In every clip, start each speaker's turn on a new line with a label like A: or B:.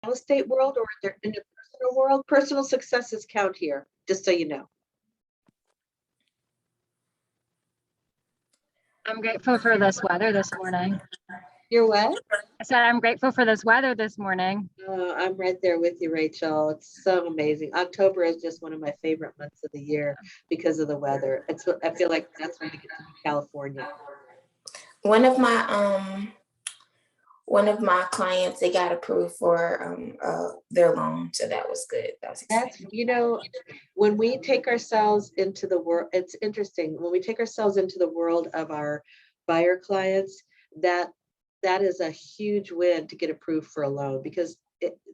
A: real estate world or they're in the personal world, personal successes count here, just so you know.
B: I'm grateful for this weather this morning.
A: You're what?
B: I said I'm grateful for this weather this morning.
A: I'm right there with you, Rachel. It's so amazing. October is just one of my favorite months of the year because of the weather. I feel like that's when I get to California.
C: One of my clients, they got approved for their loan, so that was good. That was exciting.
A: When we take ourselves into the world, it's interesting. When we take ourselves into the world of our buyer clients, that is a huge win to get approved for a loan, because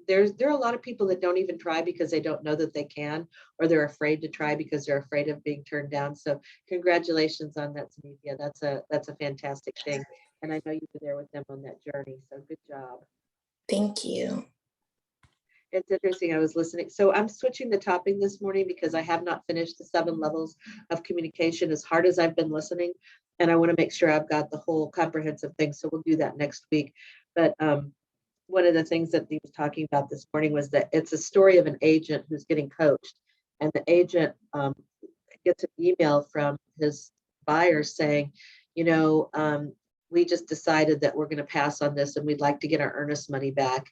A: there are a lot of people that don't even try because they don't know that they can, or they're afraid to try because they're afraid of being turned down. So congratulations on that, Samithia. That's a fantastic thing. And I know you were there with them on that journey. So good job.
C: Thank you.
A: It's interesting. I was listening. So I'm switching the topic this morning because I have not finished the 7 levels of communication, as hard as I've been listening. And I want to make sure I've got the whole comprehensive thing. So we'll do that next week. But one of the things that he was talking about this morning was that it's a story of an agent who's getting coached. And the agent gets an email from his buyer saying, we just decided that we're going to pass on this and we'd like to get our earnest money back.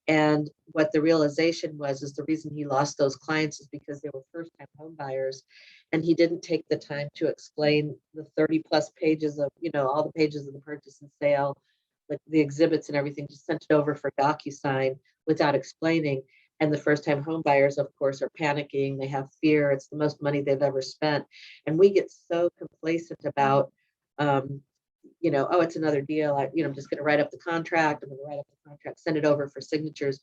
A: And what the realization was is the reason he lost those clients is because they were first-time home buyers, and he didn't take the time to explain the 30 plus pages of, all the pages of the purchase and sale, like the exhibits and everything, just sent it over for DocuSign without explaining. And the first-time home buyers, of course, are panicking. They have fear. It's the most money they've ever spent. And we get so complacent about, oh, it's another deal. I'm just going to write up the contract. I'm going to write up the contract, send it over for signatures.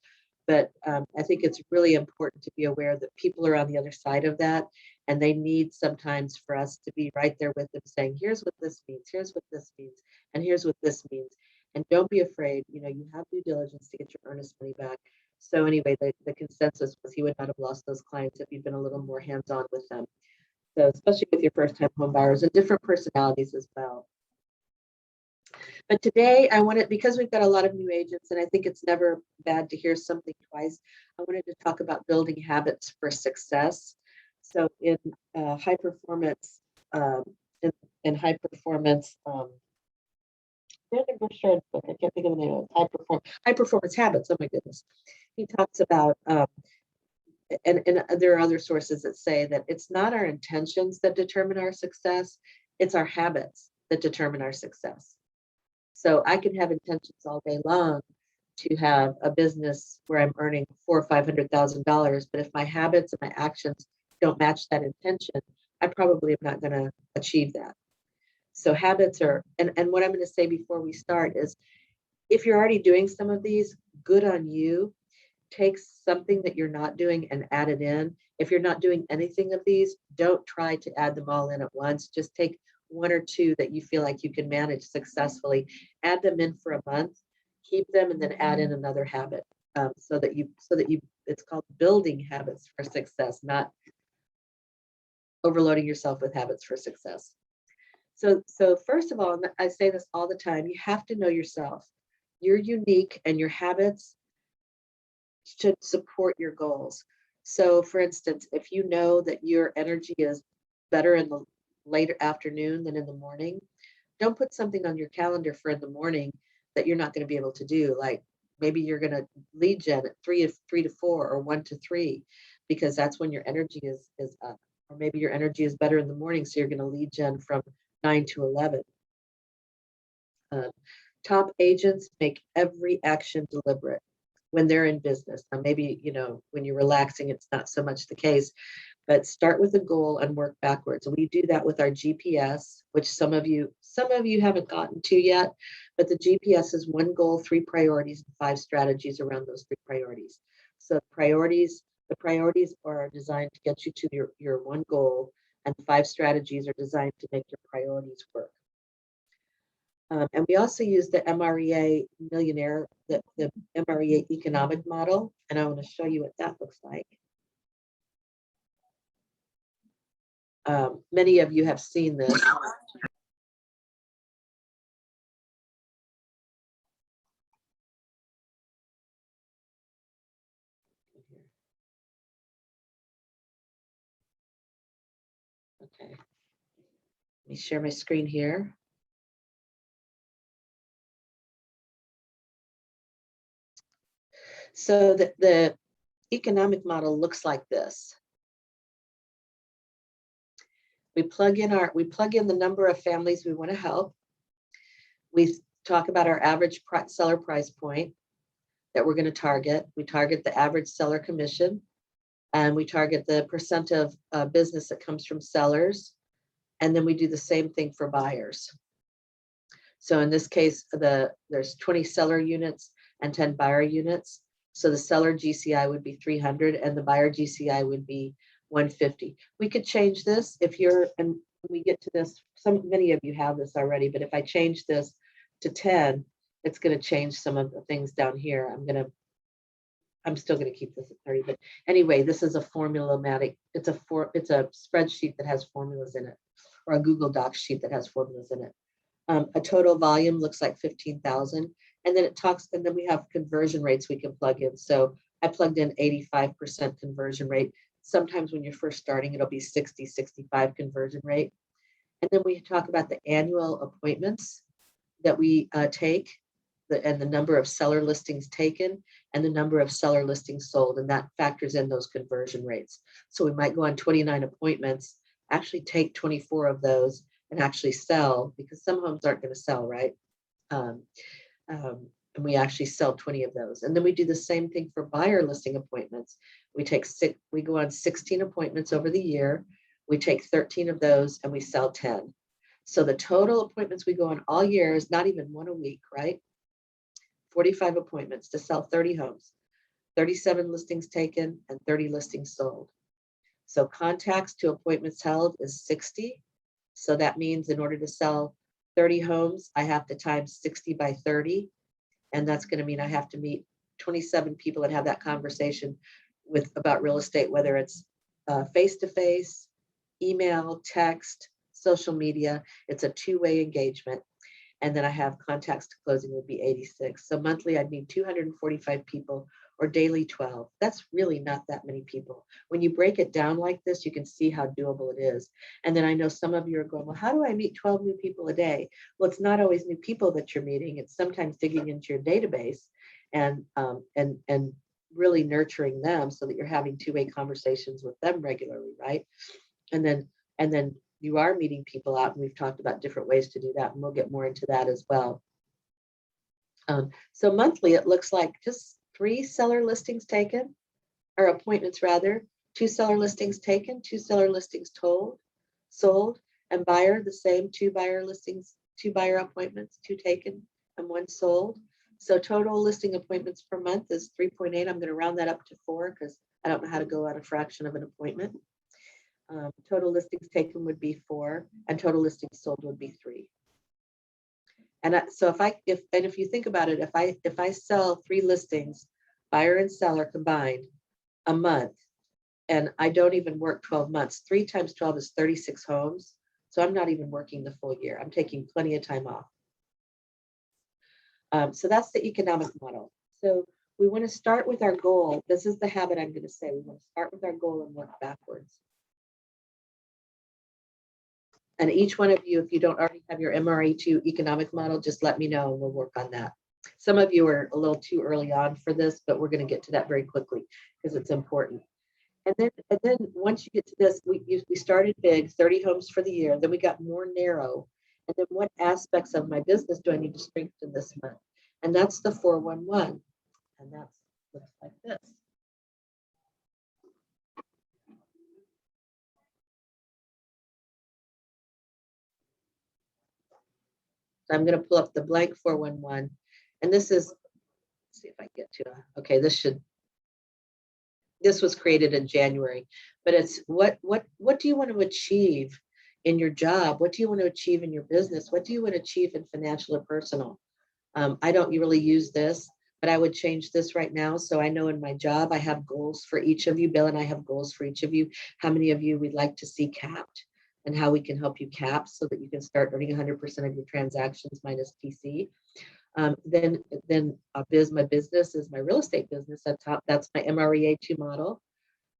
A: But I think it's really important to be aware that people are on the other side of that. And they need sometimes for us to be right there with them saying, here's what this means, here's what this means, and here's what this means. And don't be afraid. You have due diligence to get your earnest money back. So anyway, the consensus was he would not have lost those clients if he'd been a little more hands-on with them. So especially with your first-time home buyers and different personalities as well. But today I wanted, because we've got a lot of new agents, and I think it's never bad to hear something twice, I wanted to talk about building habits for success. So in high performance, in high performance, I can't think of the name of it, high performance habits. Oh my goodness. He talks about, and there are other sources that say that it's not our intentions that determine our success, it's our habits that determine our success. So I can have intentions all day long to have a business where I'm earning $400,000 or $500,000, but if my habits and my actions don't match that intention, I probably am not going to achieve that. So habits are, and what I'm going to say before we start is, if you're already doing some of these, good on you. Take something that you're not doing and add it in. If you're not doing anything of these, don't try to add them all in at once. Just take 1 or 2 that you feel like you can manage successfully, add them in for a month, keep them, and then add in another habit. So that you, it's called building habits for success, not overloading yourself with habits for success. So first of all, and I say this all the time, you have to know yourself. You're unique, and your habits should support your goals. So for instance, if you know that your energy is better in the later afternoon than in the morning, don't put something on your calendar for in the morning that you're not going to be able to do. Like maybe you're going to lead gen at 3 to 4 or 1 to 3, because that's when your energy is up. Or maybe your energy is better in the morning, so you're going to lead gen from 9 to 11. Top agents make every action deliberate when they're in business. Now maybe, when you're relaxing, it's not so much the case, but start with a goal and work backwards. We do that with our GPS, which some of you haven't gotten to yet, but the GPS is 1 goal, 3 priorities, and 5 strategies around those 3 priorities. So the priorities are designed to get you to your 1 goal, and 5 strategies are designed to make your priorities work. And we also use the MREA millionaire, the MREA economic model, and I want to show you what that looks like. Many of you have seen this. here. Okay. Let me share my screen here. So the economic model looks like this. We plug in the number of families we want to help. We talk about our average seller price point that we're going to target. We target the average seller commission, and we target the percent of business that comes from sellers. And then we do the same thing for buyers. So in this case, there's 20 seller units and 10 buyer units. So the seller GCI would be 300 and the buyer GCI would be 150. We could change this if you're, and when we get to this, many of you have this already, but if I change this to 10, it's going to change some of the things down here. I'm still going to keep this at 30, but anyway, this is a formulamatic, it's a spreadsheet that has formulas in it, or a Google Docs sheet that has formulas in it. A total volume looks like 15,000. And then and then we have conversion rates we can plug in. So I plugged in 85% conversion rate. Sometimes when you're first starting, it'll be 60, 65 conversion rate. And then we talk about the annual appointments that we take, and the number of seller listings taken and the number of seller listings sold. And that factors in those conversion rates. So we might go on 29 appointments, actually take 24 of those and actually sell, because some homes aren't going to sell, right? And we actually sell 20 of those. And then we do the same thing for buyer listing appointments. We go on 16 appointments over the year. We take 13 of those and we sell 10. So the total appointments we go on all year is not even one a week, right? 45 appointments to sell 30 homes, 37 listings taken and 30 listings sold. So contacts to appointments held is 60. So that means in order to sell 30 homes, I have to times 60 by 30. And that's going to mean I have to meet 27 people and have that conversation about real estate, whether it's face-to-face, email, text, social media. It's a two-way engagement. And then I have contacts to closing would be 86. So monthly, I'd need 245 people, or daily 12. That's really not that many people. When you break it down like this, you can see how doable it is. And then I know some of you are going, well, how do I meet 12 new people a day? Well, it's not always new people that you're meeting. It's sometimes digging into your database and really nurturing them so that you're having two-way conversations with them regularly, right? And then you are meeting people out, and we've talked about different ways to do that, and we'll get more into that as well. So monthly, it looks like just 3 seller listings taken, or appointments rather, 2 seller listings taken, 2 seller listings sold, and buyer, the same, 2 buyer listings, 2 buyer appointments, 2 taken and 1 sold. So total listing appointments per month is 3.8. I'm going to round that up to 4 because I don't know how to go on a fraction of an appointment. Total listings taken would be 4, and total listings sold would be 3. And so if you think about it, if I sell 3 listings, buyer and seller combined, a month, and I don't even work 12 months, 3 times 12 is 36 homes. So I'm not even working the full year. I'm taking plenty of time off. So that's the economic model. So we want to start with our goal. This is the habit I'm going to say. We want to start with our goal and work backwards. And each one of you, if you don't already have your MRE2 economic model, just let me know and we'll work on that. Some of you are a little too early on for this, but we're going to get to that very quickly because it's important. And then once you get to this, we started big, 30 homes for the year. Then we got more narrow. And then what aspects of my business do I need to strengthen this month? And that's the 411. And that looks like this. So I'm going to pull up the blank 411. And this is, let's see if I get to, okay, this was created in January, but it's what do you want to achieve in your job? What do you want to achieve in your business? What do you want to achieve in financial or personal? I don't really use this, but I would change this right now. So I know in my job, I have goals for each of you. Bill and I have goals for each of you. How many of you we'd like to see capped, and how we can help you cap so that you can start earning 100% of your transactions minus TC. Then my business is my real estate business. That's my MREA2 model.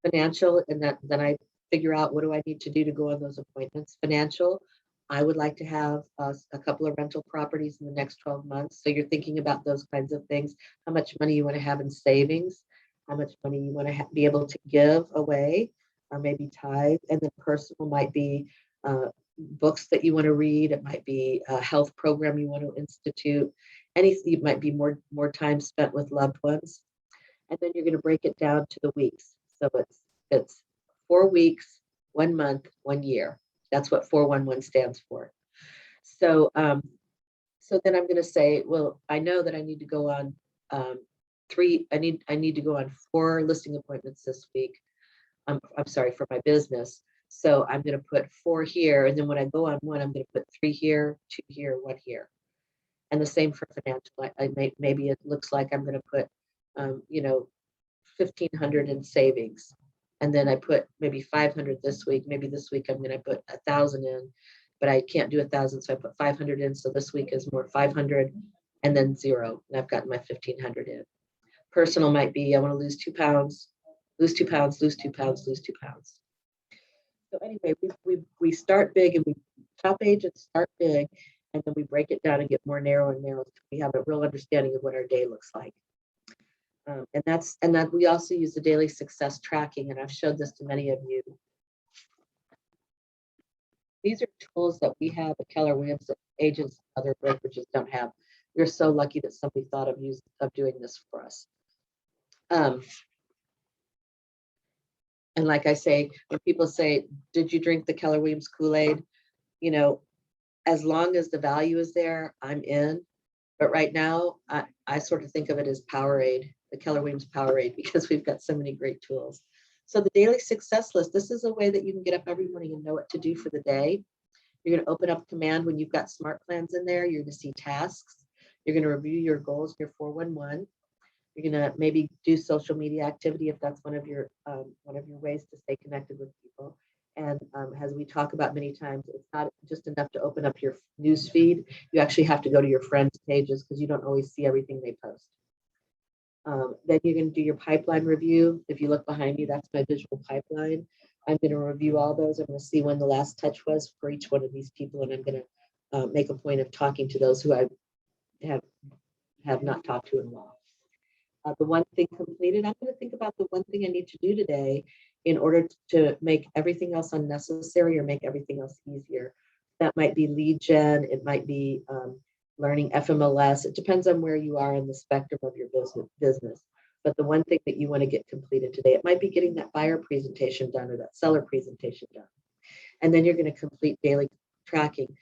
A: Financial, and then I figure out what do I need to do to go on those appointments. Financial, I would like to have a couple of rental properties in the next 12 months. So you're thinking about those kinds of things, how much money you want to have in savings, how much money you want to be able to give away, or maybe tithe. And then personal might be books that you want to read. It might be a health program you want to institute. Anything, it might be more time spent with loved ones. And then you're going to break it down to the weeks. So it's 4 weeks, 1 month, 1 year. That's what 411 stands for. So so then I'm going to say, well, I know that I need to go on I need to go on 4 listing appointments this week. I'm sorry, for my business. So I'm going to put 4 here, and then when I go on one, I'm going to put 3 here, 2 here, 1 here. And the same for financial. Maybe it looks like I'm going to put 1,500 in savings, and then I put maybe 500 this week. Maybe this week I'm going to put 1,000 in, but I can't do 1,000, so I put 500 in. So this week is more 500, and then 0, and I've gotten my 1,500 in. Personal might be I want to lose 2 pounds, lose 2 pounds, lose 2 pounds, lose 2 pounds. So anyway, we start big, and we top agents start big, and then we break it down and get more narrow and narrow. So we have a real understanding of what our day looks like. And that we also use the daily success tracking, and I've showed this to many of you. These are tools that we have at Keller Williams that agents and other brokerages don't have. We're so lucky that somebody thought of doing this for us. And like I say, when people say, "Did you drink the Keller Williams Kool-Aid?" As long as the value is there, I'm in. But right now, I sort of think of it as Powerade, the Keller Williams Powerade, because we've got so many great tools. So the daily success list, this is a way that you can get up every morning and know what to do for the day. You're going to open up Command when you've got smart plans in there. You're going to see tasks. You're going to review your goals, your 411. You're going to maybe do social media activity if that's one of your ways to stay connected with people. And as we talk about many times, it's not just enough to open up your news feed. You actually have to go to your friends' pages because you don't always see everything they post. Then you're going to do your pipeline review. If you look behind me, that's my visual pipeline. I'm going to review all those. I'm going to see when the last touch was for each one of these people, and I'm going to make a point of talking to those who I have not talked to in a while. The one thing completed, I'm going to think about the one thing I need to do today in order to make everything else unnecessary or make everything else easier. That might be lead gen. It might be learning FMLS. It depends on where you are in the spectrum of your business. But the one thing that you want to get completed today, it might be getting that buyer presentation done or that seller presentation done. And then you're going to complete daily tracking.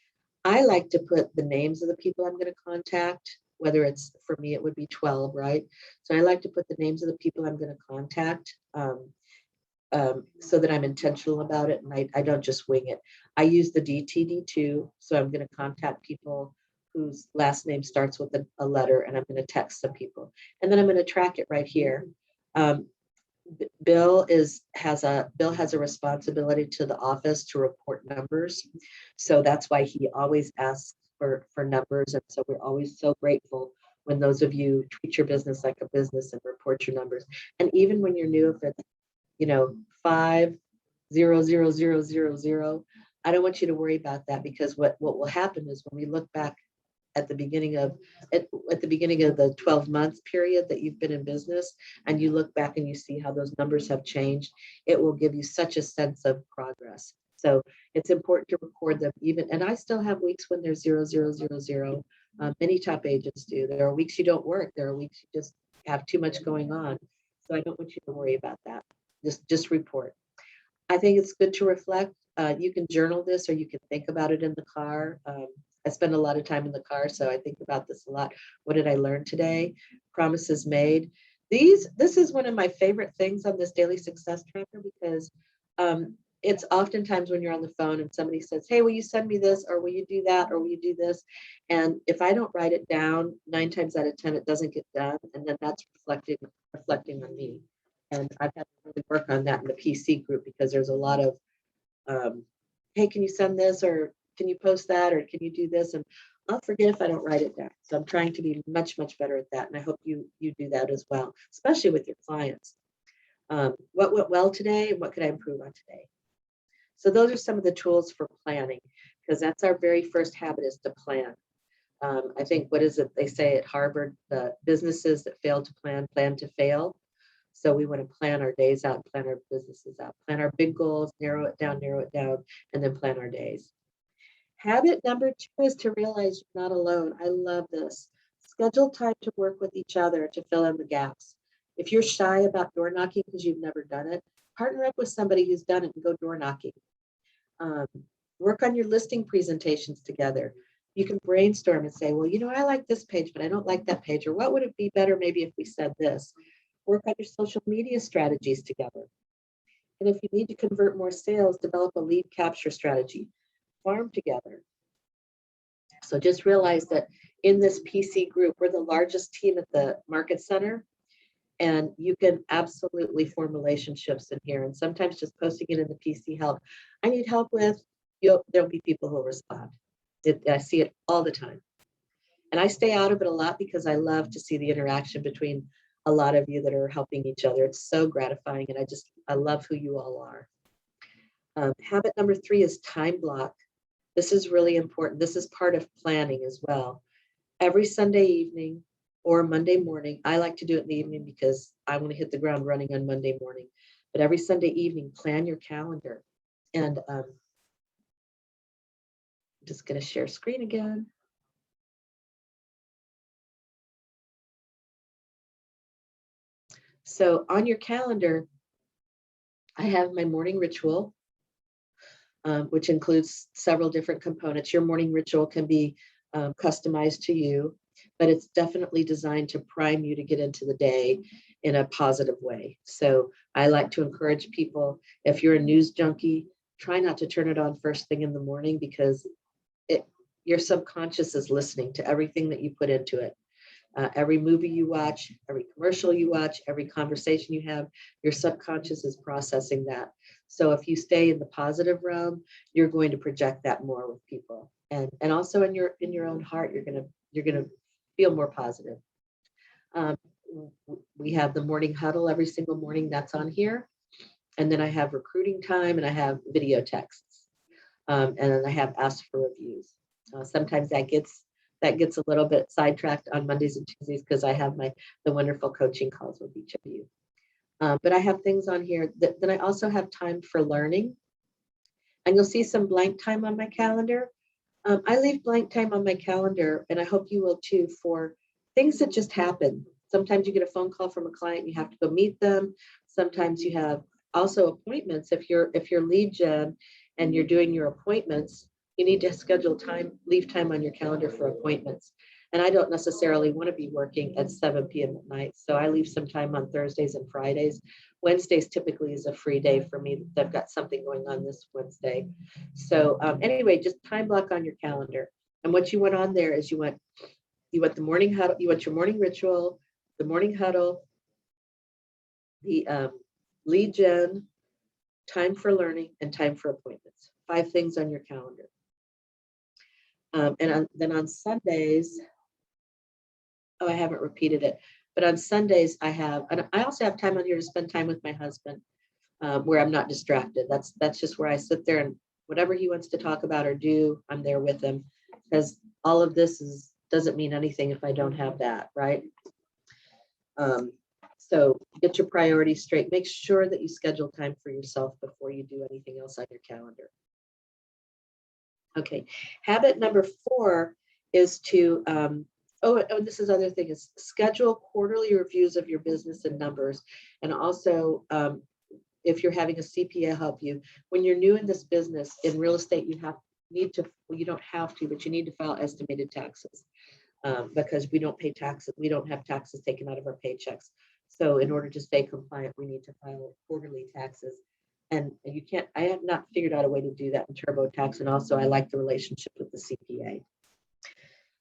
A: I like to put the names of the people I'm going to contact, whether it's, for me, it would be 12, right? So I like to put the names of the people I'm going to contact so that I'm intentional about it, and I don't just wing it. I use the DTD2, so I'm going to contact people whose last name starts with a letter, and I'm going to text some people. And then I'm going to track it right here. Bill has a responsibility to the office to report numbers. So that's why he always asks for numbers. And so we're always so grateful when those of you treat your business like a business and report your numbers. And even when you're new, if it's 5,000,000, I don't want you to worry about that, because what will happen is when we look back at the beginning of the 12-month period that you've been in business, and you look back and you see how those numbers have changed, it will give you such a sense of progress. So it's important to record them even, and I still have weeks when there's 0,000. Many top agents do. There are weeks you don't work. There are weeks you just have too much going on. So I don't want you to worry about that. Just report. I think it's good to reflect. You can journal this, or you can think about it in the car. I spend a lot of time in the car, so I think about this a lot. What did I learn today? Promises made. This is one of my favorite things on this daily success tracker, because it's oftentimes when you're on the phone and somebody says, "Hey, will you send me this, or will you do that, or will you do this?" And if I don't write it down, 9 times out of 10, it doesn't get done, and then that's reflecting on me. And I've had to really work on that in the PC group, because there's a lot of, "Hey, can you send this, or can you post that, or can you do this?" And I'll forget if I don't write it down. So I'm trying to be much, much better at that. And I hope you do that as well, especially with your clients. What went well today and what could I improve on today? So those are some of the tools for planning, because that's our very first habit, is to plan. I think, what is it they say at Harvard? The businesses that fail to plan to fail. So we want to plan our days out, plan our businesses out, plan our big goals, narrow it down, and then plan our days. Habit number 2 is to realize you're not alone. I love this. Schedule time to work with each other to fill in the gaps. If you're shy about door knocking because you've never done it, partner up with somebody who's done it and go door knocking. Work on your listing presentations together. You can brainstorm and say, well, I like this page, but I don't like that page. Or what would it be better maybe if we said this? Work on your social media strategies together. And if you need to convert more sales, develop a lead capture strategy. Farm together. So just realize that in this PC group, we're the largest team at the market center, and you can absolutely form relationships in here. And sometimes just posting it in the PC help. I need help with, there'll be people who will respond. I see it all the time. And I stay out of it a lot because I love to see the interaction between a lot of you that are helping each other. It's so gratifying, and I love who you all are. Habit number 3 is time block. This is really important. This is part of planning as well. Every Sunday evening or Monday morning, I like to do it in the evening because I want to hit the ground running on Monday morning. But every Sunday evening, plan your calendar. And I'm just going to share screen again. So on your calendar, I have my morning ritual, which includes several different components. Your morning ritual can be customized to you, but it's definitely designed to prime you to get into the day in a positive way. So I like to encourage people, if you're a news junkie, try not to turn it on first thing in the morning, because your subconscious is listening to everything that you put into it. Every movie you watch, every commercial you watch, every conversation you have, your subconscious is processing that. So if you stay in the positive realm, you're going to project that more with people, and also in your own heart, you're gonna feel more positive. We have the morning huddle every single morning. That's on here, and then I have recruiting time, and I have video texts, and then I have ask for reviews. Sometimes that gets a little bit sidetracked on Mondays and Tuesdays because I have the wonderful coaching calls with each of you. But I have things on here that I also have time for learning. And you'll see some blank time on my calendar. I leave blank time on my calendar, and I hope you will too, for things that just happen. Sometimes you get a phone call from a client, you have to go meet them. Sometimes you have also appointments. If you're lead gen and you're doing your appointments, you need to schedule time, leave time on your calendar for appointments. And I don't necessarily want to be working at 7 p.m. at night. So I leave some time on Thursdays and Fridays. Wednesdays typically is a free day for me. I've got something going on this Wednesday. So anyway, just time block on your calendar. And what you want on there is you want the morning huddle, you want your morning ritual, the morning huddle, the lead gen, time for learning, and time for appointments. 5 things on your calendar. Then on Sundays, I haven't repeated it, but on Sundays and I also have time on here to spend time with my husband, where I'm not distracted. That's just where I sit there, and whatever he wants to talk about or do, I'm there with him, because all of this doesn't mean anything if I don't have that, right? So get your priorities straight. Make sure that you schedule time for yourself before you do anything else on your calendar. Okay, habit number 4 is to, this is other thing, is schedule quarterly reviews of your business and numbers. And also, if you're having a CPA help you, when you're new in this business, in real estate, you don't have to, but you need to file estimated taxes, because we don't pay taxes. We don't have taxes taken out of our paychecks. So in order to stay compliant, we need to file quarterly taxes. And I have not figured out a way to do that in TurboTax. And also I like the relationship with the CPA.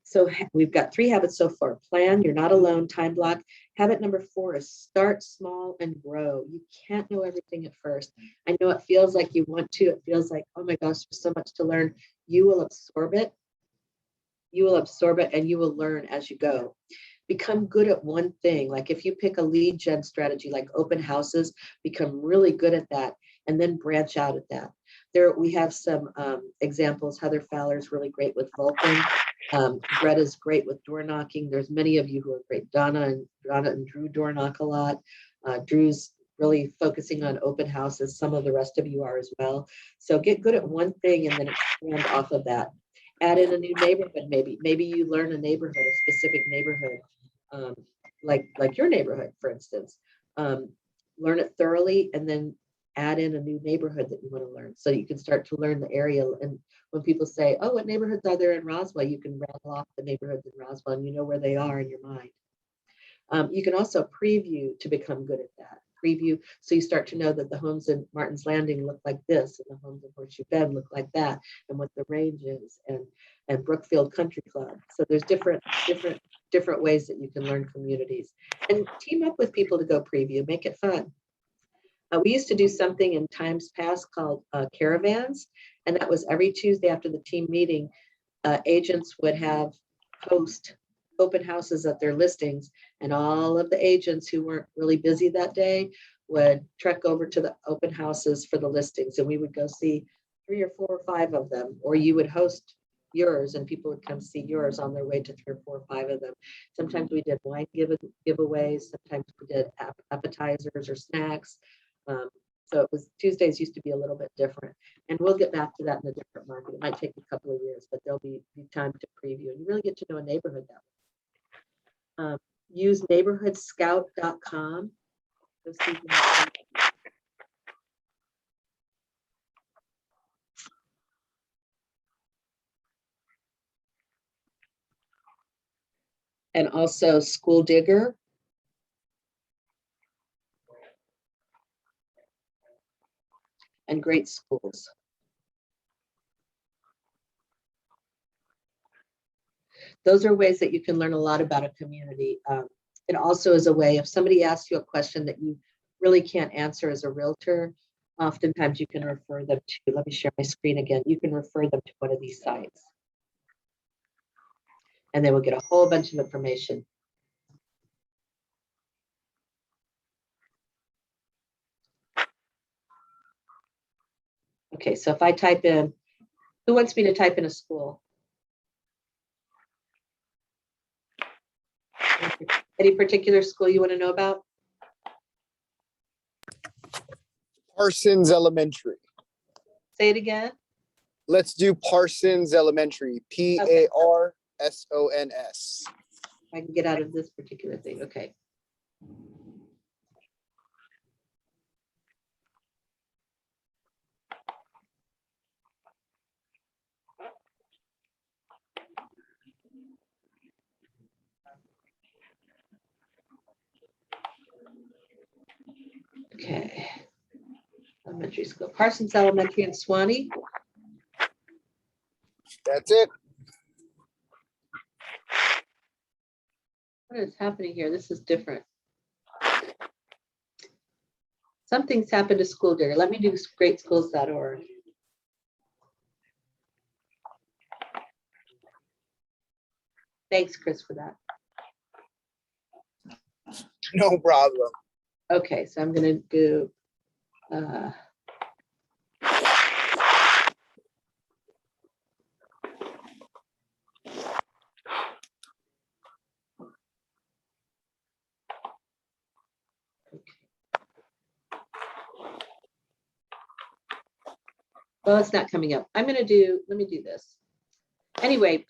A: So we've got 3 habits so far. Plan, you're not alone, time block. Habit number 4 is start small and grow. You can't know everything at first. I know it feels like you want to, it feels like, oh my gosh, there's so much to learn. You will absorb it. You will absorb it and you will learn as you go. Become good at one thing. Like if you pick a lead gen strategy like open houses, become really good at that and then branch out at that. There we have some examples. Heather Fowler's really great with Vulcan. Greta's great with door knocking. There's many of you who are great. Donna and Drew door knock a lot. Drew's really focusing on open houses. Some of the rest of you are as well. So get good at one thing and then expand off of that. Add in a new neighborhood, maybe you learn a neighborhood, a specific neighborhood, like your neighborhood, for instance. Learn it thoroughly and then add in a new neighborhood that you want to learn. So you can start to learn the area. And when people say, oh, what neighborhoods are there in Roswell? You can rattle off the neighborhoods in Roswell and you know where they are in your mind. You can also preview to become good at that. Preview, so you start to know that the homes in Martin's Landing look like this, and the homes in Horseshoe Bend look like that, and what the range is, and Brookfield Country Club. So there's different ways that you can learn communities, and team up with people to go preview. Make it fun. We used to do something in times past called caravans, and that was every Tuesday after the team meeting. Agents would have host open houses at their listings, and all of the agents who weren't really busy that day would trek over to the open houses for the listings, and we would go see 3 or 4 or 5 of them, or you would host yours and people would come see yours on their way to 3 or 4 or 5 of them. Sometimes we did wine giveaways, sometimes we did appetizers or snacks. So it was Tuesdays used to be a little bit different, and we'll get back to that in a different market. It might take a couple of years, but there'll be time to preview, and you really get to know a neighborhood that way. Use neighborhoodscout.com. And also School Digger. And Great Schools. Those are ways that you can learn a lot about a community. It also is a way, if somebody asks you a question that you really can't answer as a realtor, oftentimes you can refer them to, let me share my screen again, you can refer them to one of these sites. And they will get a whole bunch of information. Okay, so if I type in, who wants me to type in a school? Any particular school you want to know about?
D: Parsons Elementary.
A: Say it again.
D: Let's do Parsons Elementary. Parsons.
A: I can get out of this particular thing. Okay. Okay. Elementary school. Parsons Elementary in Swanee.
D: That's it.
A: What is happening here? This is different. Something's happened to School Digger. Let me do greatschools.org. Thanks, Chris, for that.
D: No problem.
A: Okay, so I'm going to do well, it's not coming up. Let me do this. Anyway,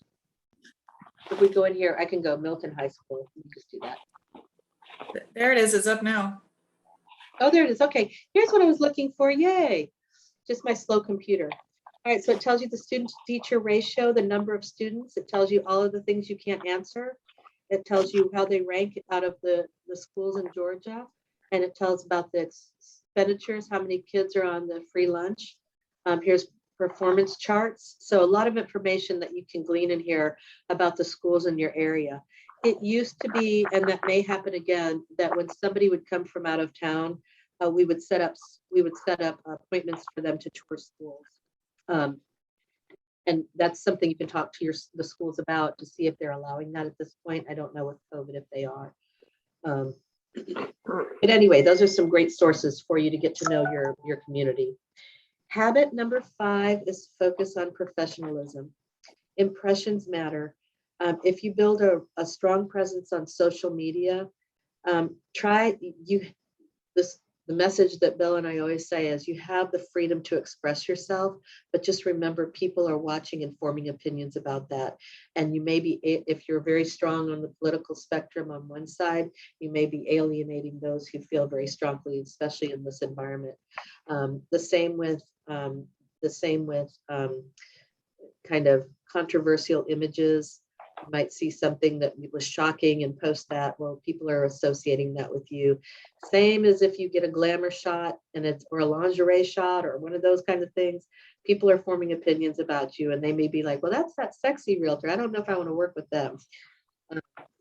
A: if we go in here, I can go Milton High School. Let me just do that.
E: There it is. It's up now.
A: Oh, there it is. Okay, here's what I was looking for. Yay. Just my slow computer. All right, so it tells you the student-to-teacher ratio, the number of students. It tells you all of the things you can't answer. It tells you how they rank out of the schools in Georgia. And it tells about the expenditures, how many kids are on the free lunch. Here's performance charts. So a lot of information that you can glean in here about the schools in your area. It used to be, and that may happen again, that when somebody would come from out of town, we would set up appointments for them to tour schools. And that's something you can talk to the schools about to see if they're allowing that at this point. I don't know with COVID if they are. But anyway, those are some great sources for you to get to know your community. Habit number 5 is focus on professionalism. Impressions matter. If you build a strong presence on social media, the message that Bill and I always say is you have the freedom to express yourself, but just remember people are watching and forming opinions about that. And you may be, if you're very strong on the political spectrum on one side, you may be alienating those who feel very strongly, especially in this environment. The same with kind of controversial images. You might see something that was shocking and post that. Well, people are associating that with you. Same as if you get a glamour shot or a lingerie shot or one of those kinds of things. People are forming opinions about you, and they may be like, well, that's that sexy realtor. I don't know if I want to work with them.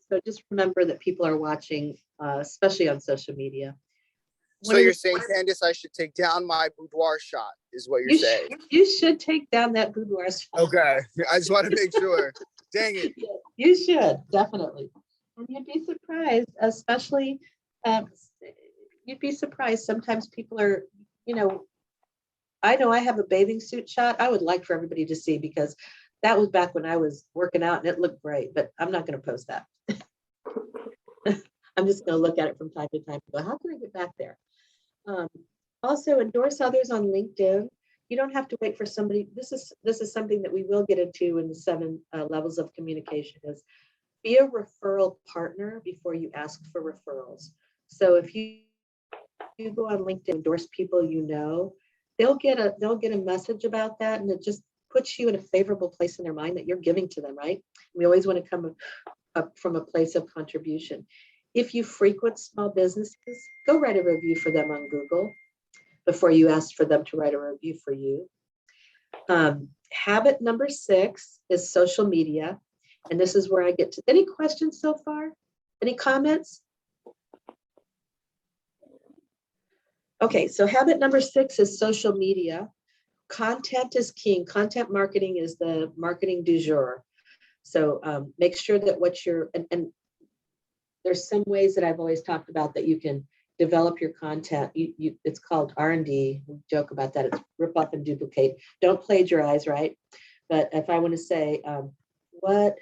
A: So just remember that people are watching, especially on social media.
D: So you're saying, Candace, I should take down my boudoir shot, is what you're saying?
A: You should take down that boudoir shot.
D: Okay, I just want to make sure. Dang it.
A: You should, definitely. And you'd be surprised, especially, you'd be surprised. Sometimes people are, I know I have a bathing suit shot I would like for everybody to see, because that was back when I was working out and it looked great, but I'm not going to post that. I'm just going to look at it from time to time and go, how can I get back there? Also, endorse others on LinkedIn. You don't have to wait for somebody. This is something that we will get into in the 7 levels of communication, is be a referral partner before you ask for referrals. So if you go on LinkedIn, endorse people they'll get a message about that, and it just puts you in a favorable place in their mind that you're giving to them, right? We always want to come up from a place of contribution. If you frequent small businesses, go write a review for them on Google before you ask for them to write a review for you. Habit number 6 is social media. And this is where I get to, any questions so far? Any comments? Okay, so habit number 6 is social media. Content is king. Content marketing is the marketing du jour. So make sure that what you're, and there's some ways that I've always talked about that you can develop your content. It's called R&D. We joke about that. It's rip off and duplicate. Don't plagiarize, right? But if I want to say, what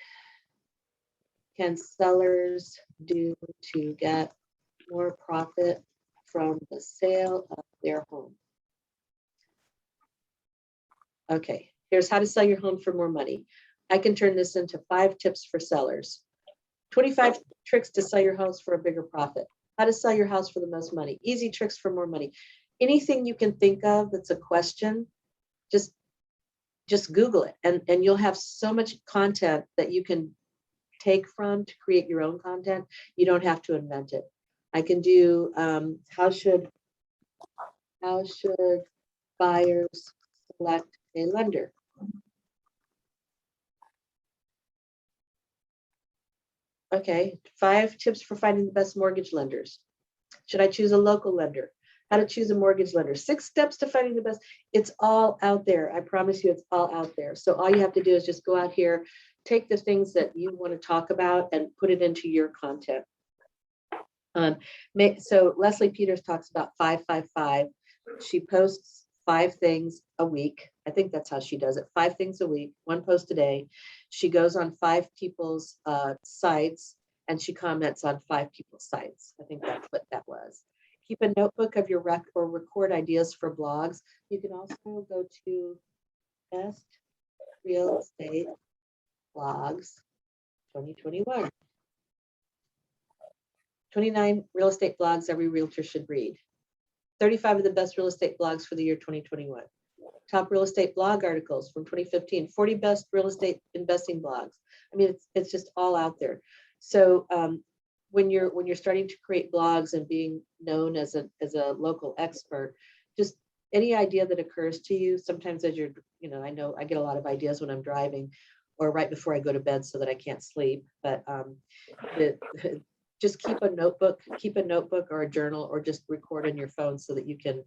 A: can sellers do to get more profit from the sale of their home? Okay, here's how to sell your home for more money. I can turn this into 5 tips for sellers. 25 tricks to sell your house for a bigger profit. How to sell your house for the most money. Easy tricks for more money. Anything you can think of that's a question, just Google it, and you'll have so much content that you can take from to create your own content. You don't have to invent it. I can do how should buyers select a lender? Okay, 5 tips for finding the best mortgage lenders. Should I choose a local lender? How to choose a mortgage lender. 6 steps to finding the best. It's all out there. I promise you it's all out there. So all you have to do is just go out here, take the things that you want to talk about and put it into your content. So Leslie Peters talks about 5-5-5. She posts 5 things a week. I think that's how she does it. 5 things a week, 1 post a day. She goes on 5 people's sites and she comments on 5 people's sites. I think that's what that was. Keep a notebook of your record ideas for blogs. You can also go to Best Real Estate Blogs 2021. 29 real estate blogs every realtor should read. 35 of the best real estate blogs for the year 2021. Top real estate blog articles from 2015. 40 best real estate investing blogs. I mean, it's just all out there. So when you're starting to create blogs and being known as a local expert, just any idea that occurs to you. Sometimes as you're, I know I get a lot of ideas when I'm driving or right before I go to bed so that I can't sleep. But just keep a notebook or a journal, or just record on your phone so that you can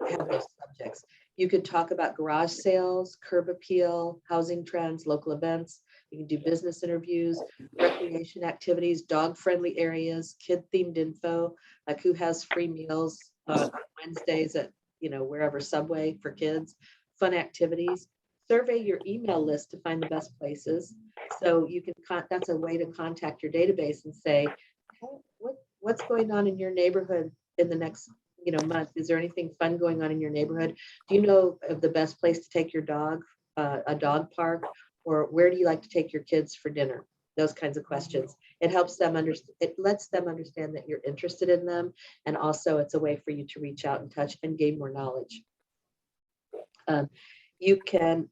A: have those subjects. You could talk about garage sales, curb appeal, housing trends, local events. You can do business interviews, recreation activities, dog-friendly areas, kid-themed info, like who has free meals on Wednesdays at, wherever Subway for kids, fun activities. Survey your email list to find the best places. So you can, that's a way to contact your database and say, hey, what's going on in your neighborhood in the next month? Is there anything fun going on in your neighborhood? Do you know of the best place to take your dog, a dog park, or where do you like to take your kids for dinner? Those kinds of questions. It helps them understand, it lets them understand that you're interested in them. And also it's a way for you to reach out and touch and gain more knowledge. You can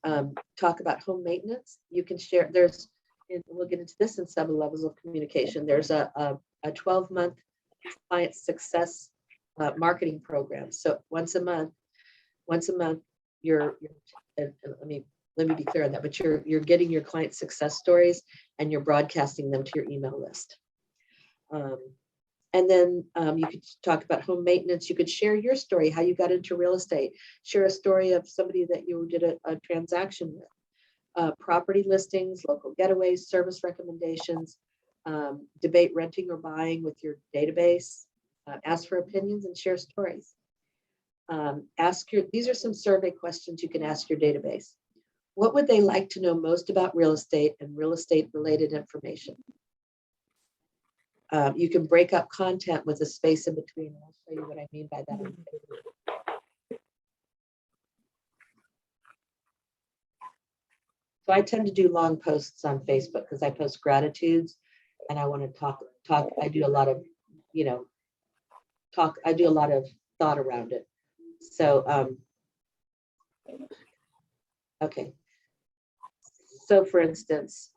A: talk about home maintenance. You can share, we'll get into this in 7 levels of communication. There's a 12-month client success marketing program. So once a month, you're let me be clear on that, but you're getting your client success stories and you're broadcasting them to your email list. And then you could talk about home maintenance. You could share your story, how you got into real estate, share a story of somebody that you did a transaction with, property listings, local getaways, service recommendations, debate renting or buying with your database, ask for opinions and share stories. These are some survey questions you can ask your database. What would they like to know most about real estate and real estate related information? You can break up content with a space in between. I'll show you what I mean by that. So I tend to do long posts on Facebook because I post gratitudes and I want to talk. I do a lot of, I do a lot of thought around it. So, okay. So for instance,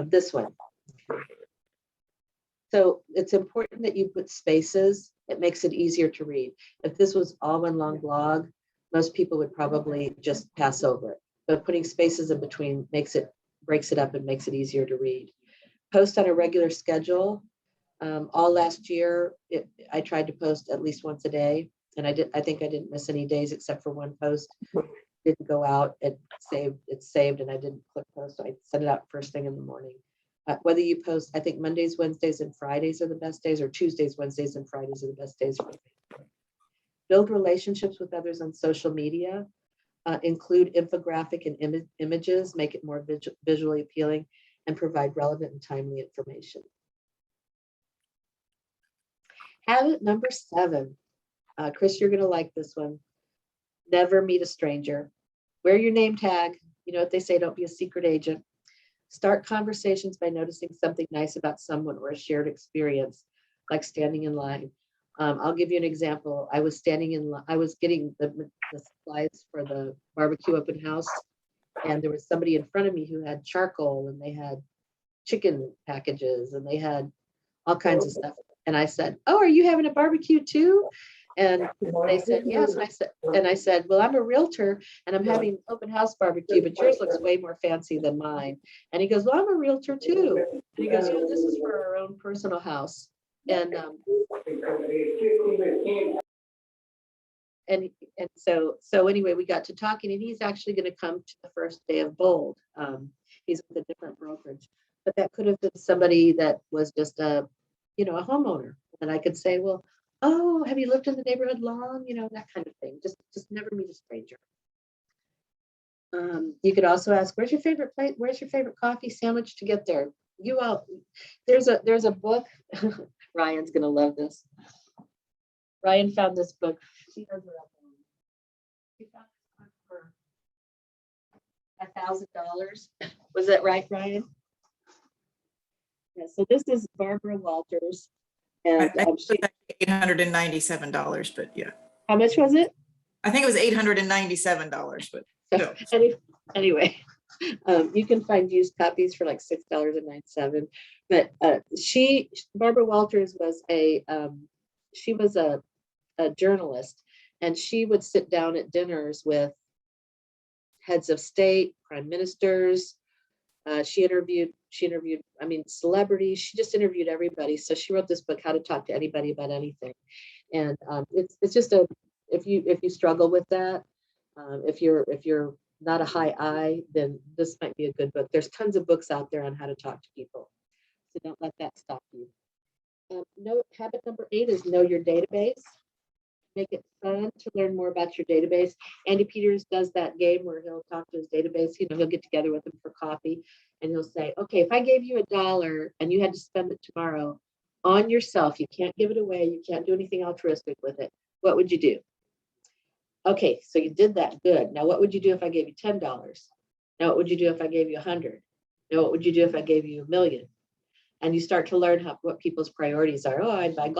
A: this one. So it's important that you put spaces. It makes it easier to read. If this was all one long blog, most people would probably just pass over it. But putting spaces in between breaks it up and makes it easier to read. Post on a regular schedule. All last year, I tried to post at least once a day, and I think I didn't miss any days except for one post. Didn't go out. It's saved, and I didn't click post. So I sent it out first thing in the morning. Whether you post, I think Mondays, Wednesdays, and Fridays are the best days, or Tuesdays, Wednesdays, and Fridays are the best days for me. Build relationships with others on social media. Include infographic and images, make it more visually appealing, and provide relevant and timely information. Habit number 7. Chris, you're going to like this one. Never meet a stranger. Wear your name tag. You know what they say, don't be a secret agent. Start conversations by noticing something nice about someone or a shared experience, like standing in line. I'll give you an example. I was getting the supplies for the barbecue open house, and there was somebody in front of me who had charcoal, and they had chicken packages, and they had all kinds of stuff. And I said, "Oh, are you having a barbecue too?" And they said, "Yes." And I said, "Well, I'm a realtor and I'm having an open house barbecue, but yours looks way more fancy than mine." And he goes, "Well, I'm a realtor too." And he goes, "This is for our own personal house." And so anyway, we got to talking, and he's actually going to come to the first day of Bold. He's with a different brokerage, but that could have been somebody that was just a homeowner. And I could say, "Well, oh, have you lived in the neighborhood long?" That kind of thing. Just never meet a stranger. You could also ask, "Where's your favorite place? Where's your favorite coffee sandwich to get there?" There's a book. Ryan's gonna love this. Ryan found this book. She found this book for $1,000. Was that right, Ryan? Yeah. So this is Barbara Walters, and
E: $897, but yeah.
A: How much was it?
E: I think it was $897, but no.
A: Anyway, you can find used copies for like $6.97. But Barbara Walters was a journalist, and she would sit down at dinners with heads of state, prime ministers. She interviewed she interviewed, celebrities. She just interviewed everybody. So she wrote this book, How to Talk to Anybody About Anything. And it's just if you struggle with that, if you're not a high I, then this might be a good book. There's tons of books out there on how to talk to people. So don't let that stop you. Habit number 8 is know your database. Make it fun to learn more about your database. Andy Peters does that game where he'll talk to his database. He'll get together with them for coffee and he'll say, okay, if I gave you $1 and you had to spend it tomorrow on yourself, you can't give it away, you can't do anything altruistic with it, what would you do? Okay, so you did that, good. Now what would you do if I gave you $10? Now what would you do if I gave you 100? Now what would you do if I gave you $1 million? And you start to learn what people's priorities are. Oh, I'd buy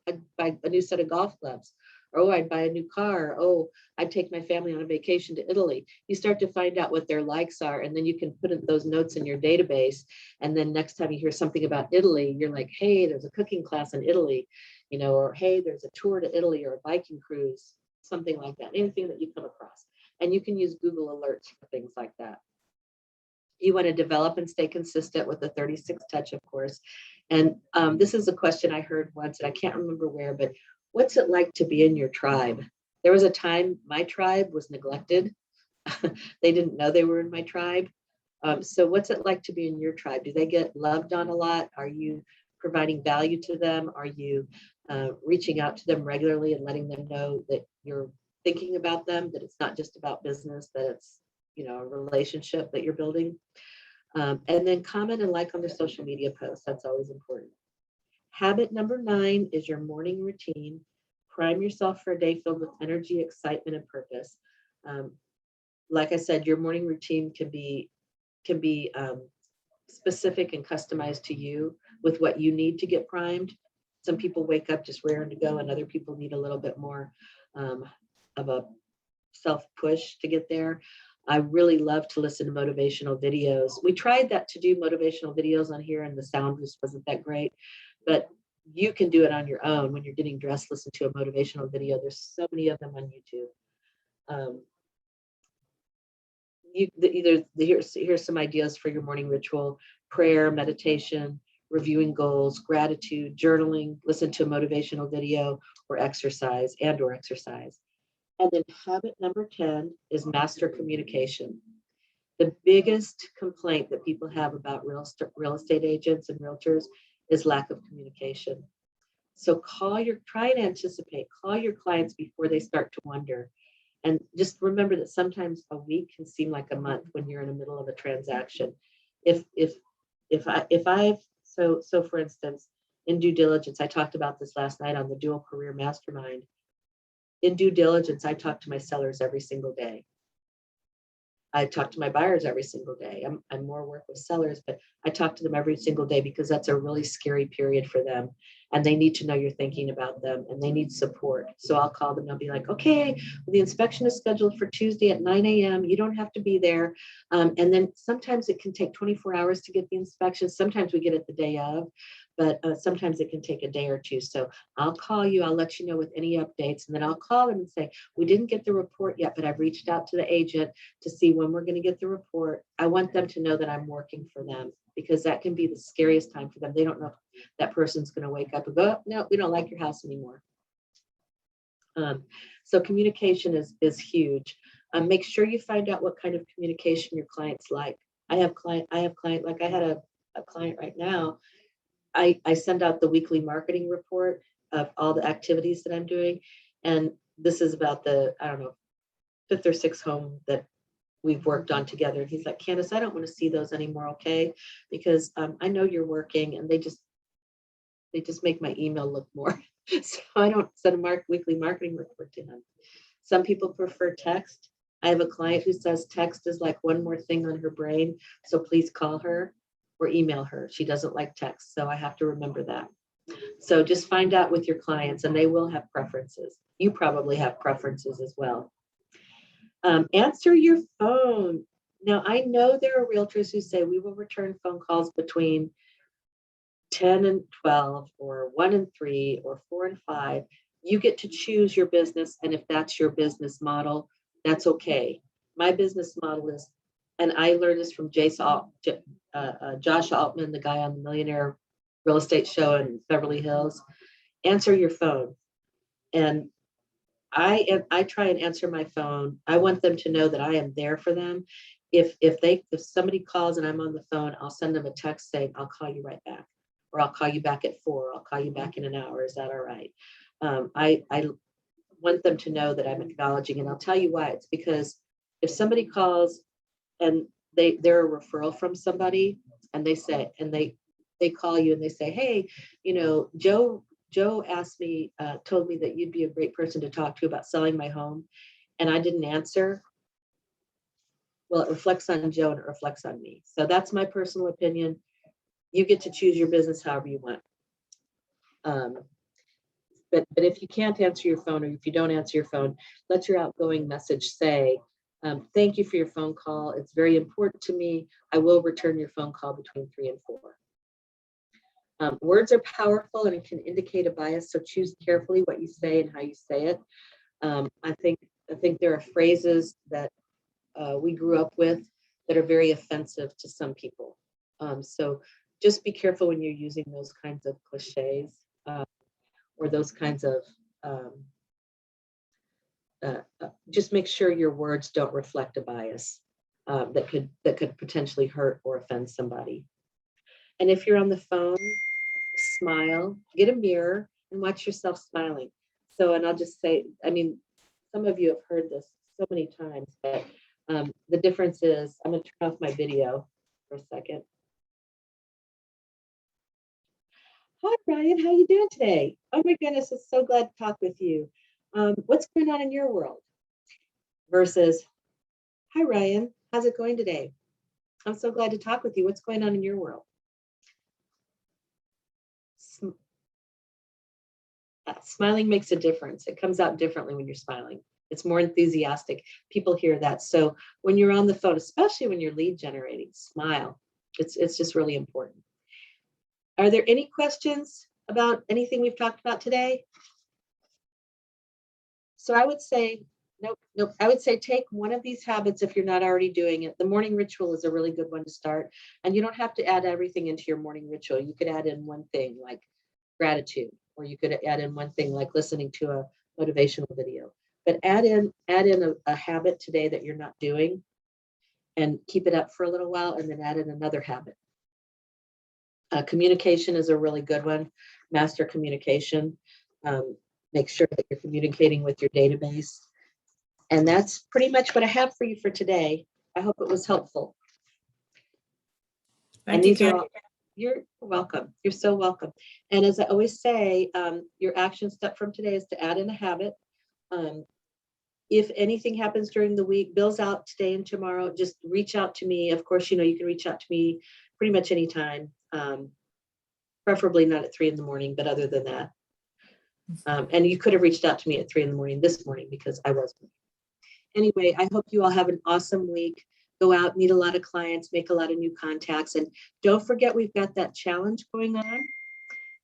A: I'd buy a new set of golf clubs. Oh, I'd buy a new car. Oh, I'd take my family on a vacation to Italy. You start to find out what their likes are, and then you can put in those notes in your database. And then next time you hear something about Italy, you're like, hey, there's a cooking class in Italy, or hey, there's a tour to Italy or a biking cruise, something like that, anything that you come across. And you can use Google Alerts for things like that. You want to develop and stay consistent with the 36 touch, of course. And this is a question I heard once, and I can't remember where, but what's it like to be in your tribe? There was a time my tribe was neglected. They didn't know they were in my tribe. So what's it like to be in your tribe? Do they get loved on a lot? Are you providing value to them? Are you reaching out to them regularly and letting them know that you're thinking about them, that it's not just about business, that it's a relationship that you're building? And then comment and like on their social media posts. That's always important. Habit number 9 is your morning routine. Prime yourself for a day filled with energy, excitement, and purpose. Like I said, your morning routine can be specific and customized to you with what you need to get primed. Some people wake up just raring to go, and other people need a little bit more of a self push to get there. I really love to listen to motivational videos. We tried that to do motivational videos on here, and the sound just wasn't that great. But you can do it on your own when you're getting dressed. Listen to a motivational video. There's so many of them on YouTube. Here's some ideas for your morning ritual: prayer, meditation, reviewing goals, gratitude, journaling, listen to a motivational video, or exercise. And then habit number 10 is master communication. The biggest complaint that people have about real estate agents and realtors is lack of communication. So try and anticipate, call your clients before they start to wonder. And just remember that sometimes a week can seem like a month when you're in the middle of a transaction. So for instance, in due diligence, I talked about this last night on the Dual Career Mastermind. In due diligence, I talk to my sellers every single day. I talk to my buyers every single day. I'm more work with sellers, but I talk to them every single day because that's a really scary period for them. And they need to know you're thinking about them, and they need support. So I'll call them and I'll be like, okay, well, the inspection is scheduled for Tuesday at 9 a.m. You don't have to be there. And then sometimes it can take 24 hours to get the inspection. Sometimes we get it the day of, but sometimes it can take a day or two. So I'll call you, I'll let you know with any updates, and then I'll call them and say, we didn't get the report yet, but I've reached out to the agent to see when we're going to get the report. I want them to know that I'm working for them, because that can be the scariest time for them. They don't know if that person's going to wake up and go, oh, no, we don't like your house anymore. So communication is huge. Make sure you find out what kind of communication your clients like. I have client, like I had a client right now. I send out the weekly marketing report of all the activities that I'm doing. And this is about the, 5th or 6th home that we've worked on together. And he's like, Candace, I don't want to see those anymore, okay? Because I know you're working, and they just make my email look more. So I don't send a weekly marketing report to him. Some people prefer text. I have a client who says text is like one more thing on her brain. So please call her or email her. She doesn't like text, so I have to remember that. So just find out with your clients, and they will have preferences. You probably have preferences as well. Answer your phone. Now, I know there are realtors who say we will return phone calls between 10 and 12, or 1 and 3, or 4 and 5. You get to choose your business, and if that's your business model, that's okay. My business model is and I learned this from Josh Altman, the guy on the Millionaire Real Estate Show in Beverly Hills. Answer your phone. And I try and answer my phone. I want them to know that I am there for them. If somebody calls and I'm on the phone, I'll send them a text saying, I'll call you right back, or I'll call you back at 4, I'll call you back in an hour. Is that all right? I want them to know that I'm acknowledging, and I'll tell you why. It's because if somebody calls and they're a referral from somebody, and they call you and they say, hey, Joe asked me, told me that you'd be a great person to talk to about selling my home, and I didn't answer. Well, it reflects on Joe and it reflects on me. So that's my personal opinion. You get to choose your business however you want. But if you can't answer your phone, or if you don't answer your phone, let your outgoing message say, thank you for your phone call. It's very important to me. I will return your phone call between 3 and 4. Words are powerful and it can indicate a bias, so choose carefully what you say and how you say it. I think there are phrases that we grew up with that are very offensive to some people. So just be careful when you're using those kinds of cliches or those kinds of, just make sure your words don't reflect a bias that could potentially hurt or offend somebody. And if you're on the phone, smile, get a mirror and watch yourself smiling. So, and I'll just say, I mean, some of you have heard this so many times, but the difference is, I'm going to turn off my video for a second. Hi, Ryan, how you doing today? Oh my goodness, I'm so glad to talk with you. What's going on in your world? Versus, hi, Ryan, how's it going today? I'm so glad to talk with you. What's going on in your world? Smiling makes a difference. It comes out differently when you're smiling. It's more enthusiastic. People hear that. So when you're on the phone, especially when you're lead generating, smile. It's just really important. Are there any questions about anything we've talked about today? So I would say, nope. I would say take one of these habits if you're not already doing it. The morning ritual is a really good one to start. And you don't have to add everything into your morning ritual. You could add in one thing like gratitude, or you could add in one thing like listening to a motivational video. But add in a habit today that you're not doing and keep it up for a little while, and then add in another habit. Communication is a really good one. Master communication. Make sure that you're communicating with your database. And that's pretty much what I have for you for today. I hope it was helpful.
E: Thank you, Candace.
A: You're welcome. You're so welcome. And as I always say, your action step from today is to add in a habit. If anything happens during the week, Bill's out today and tomorrow, just reach out to me. Of course, you can reach out to me pretty much anytime, preferably not at 3 in the morning, but other than that. And you could have reached out to me at 3 in the morning this morning because I wasn't. Anyway, I hope you all have an awesome week. Go out, meet a lot of clients, make a lot of new contacts. And don't forget, we've got that challenge going on.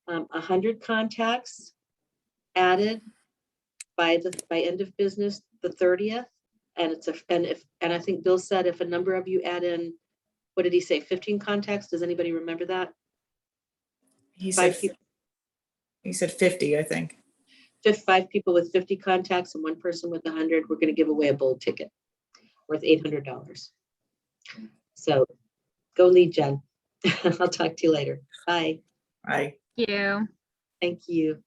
A: 100 contacts added by end of business, the 30th. And I think Bill said if a number of you add in, what did he say, 15 contacts? Does anybody remember that?
E: He said 50, I think.
A: 5 people with 50 contacts and 1 person with 100, we're going to give away a bold ticket worth $800. So go lead gen. I'll talk to you later. Bye.
E: Bye.
B: Thank you.
A: Thank you.